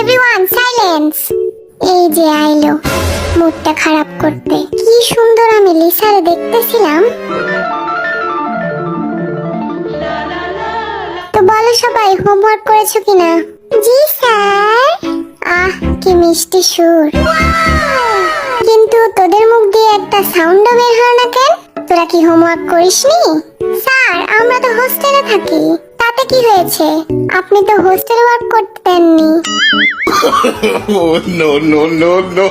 Everyone silence. এই যে আইলো মুডটা খারাপ করতে। কি সুন্দর আমি লিসারে দেখতেছিলাম। তো বলো সবাই হোমওয়ার্ক করেছো কিনা? জি স্যার। আহ কি মিষ্টি সুর, কিন্তু তোদের মুখ দিয়ে একটা সাউন্ডও বের হয় না কেন? তোরা কি হোমওয়ার্ক করিসনি? স্যার আমরা তো হোস্টেলে থাকি। তাতে কি হয়েছে? আপনি তো হোস্টেল ওয়ার্ক করতে দেননি। No, no, no, no.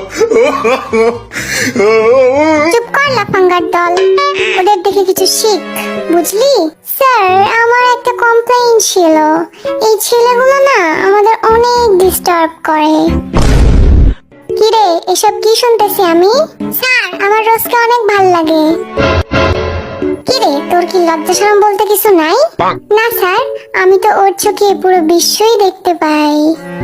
চুপ কর লাফাঙ্গার দল, ওদের দেখে কিছু শিখ, বুঝলি? স্যার আমার একটা কমপ্লেইন ছিল। এই ছেলেগুলো না আমাদের অনেক ডিস্টার্ব করে। কিরে এসব কি শুনতেছি আমি? স্যার আমার রোজকে অনেক ভাল লাগে। কিরে তোর কি লজ্জা শরম বলতে কিছু নাই? না স্যার, আমি তো ওর চোখে পুরো বিশ্বই দেখতে পাই।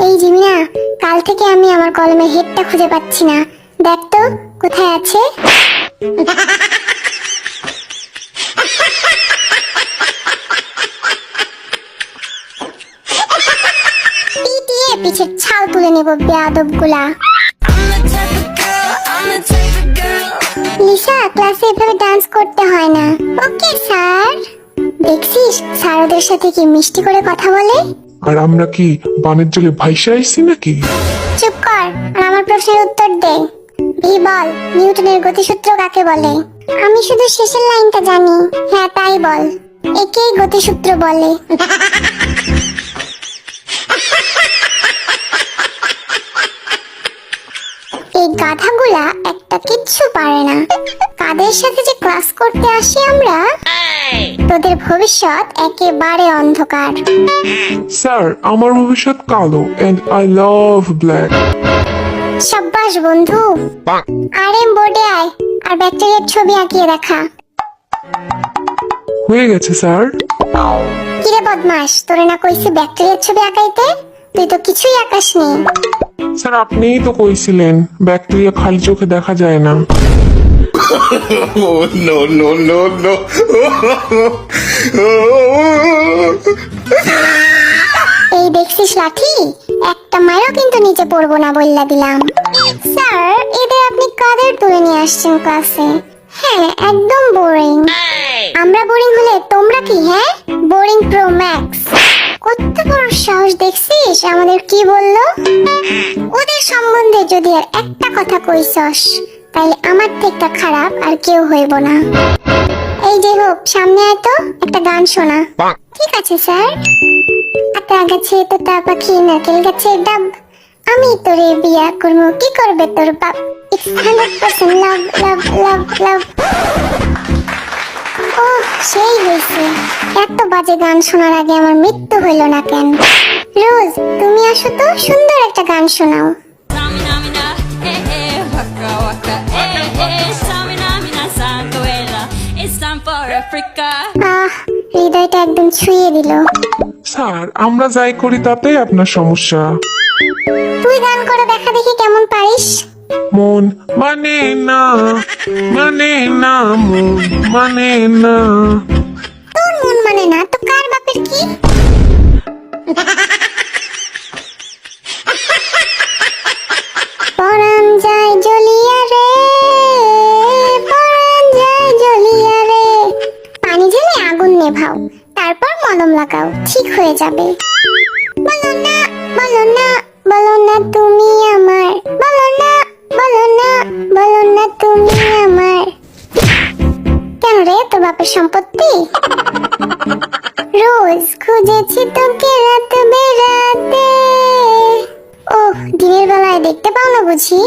এই জিমিনা, কাল থেকে আমি আমার কলমের হেডটা খুঁজে পাচ্ছি না। দেখ তো কোথায় আছে। পিটিয়ে পিছের ছাল তুলে নেব বেয়াদব গুলা। লিসা ক্লাসে এভাবে ডান্স করতে হয় না। Okay sir. দেখছিস স্যার ওদের সাথে কি মিষ্টি করে কথা বলে। আর আমরা কি বানের জলে ভাইসা আইছি নাকি? চুপ কর আর আমার প্রশ্নের উত্তর দে। ভি বল, নিউটনের গতিসূত্র কাকে বলে? আমি শুধু শেষের লাইনটা জানি। হ্যাঁ তাই বল, একেই গতিসূত্র বলে। এই গাধাগুলা একটা কিচ্ছু পারে না। কাদের সাথে যে ক্লাস করতে আসি আমরা। তোদের ভবিষ্যৎ একেবারে অন্ধকার। স্যার আমার ভবিষ্যৎ কালো এন্ড আই লাভ ব্ল্যাক। সাব্বাস বন্ধু। আরে বোর্ডে আয় আর ব্যাকটেরিয়ার ছবি আঁকিয়ে দেখা। হয়ে গেছে স্যার। কিরে বদমাস, তোরে না কইছি ব্যাকটেরিয়ার ছবি আঁকাইতে? তুই তো কিছুই আঁকাসনি। স্যার আপনিই তো কইছিলেন ব্যাকটেরিয়া খালি চোখে দেখা যায় না। Oh, no, no, no, no. এই দেখছিস লাঠি, একটা মারও কিন্তু নিচে পড়বো না বললা দিলাম। স্যার এদের আপনি কাদের তুলে নিয়ে আসছেন ক্লাসে? হ্যাঁ একদম বোরিং। আমরা বোরিং হলে তোমরা কি? হ্যাঁ বোরিং প্রো ম্যাক্স। কত বড় সাহস দেখছিস আমাদের কি বললো? ওদের সম্বন্ধে যদি আর একটা কথা কইছস তাইলে আমার থেকে খারাপ আর কেউ হইব না। এই যে হোক সামনে আয় তো, একটা গান শোনা। ঠিক আছে স্যার। আতা গাছে তোতা পাখি নারকেল গাছে ডাব, আমি তোরে বিয়া করবো, কি করবে তোর বাপ। It's 100% love, love, love, love. ও সেই হয়েছে। এত বাজে গান শোনার আগে আমার মৃত্যু হইল না কেন? রোজ তুমি আসো তো, সুন্দর একটা গান শোনাও। আহ হৃদয়টা একদম ছুঁয়ে দিল। স্যার আমরা যাই করি তাতেই আপনার সমস্যা। তুই গান করে দেখা দেখি কেমন পারিস। মন মানে না, মানে না, মন মানে না। তোর মন মানে না তো কার বাপের কি? পরাণ যায় জ্বলিয়া রে, পরাণ যায় জ্বলিয়া রে। পানি ঢেলে আগুন নেভাও, তারপর মলম লাগাও, ঠিক হয়ে যাবে। বলো না, বলো না, বলো না তুমি আমার, বলো না, বলো না, বলো না তুমি আমার। কেন রে তোর বাপের সম্পত্তি? রোজ খুঁজেছি তোকে রাত বেড়াতে। ও দিনের বেলায় দেখতে পাও না বুঝি?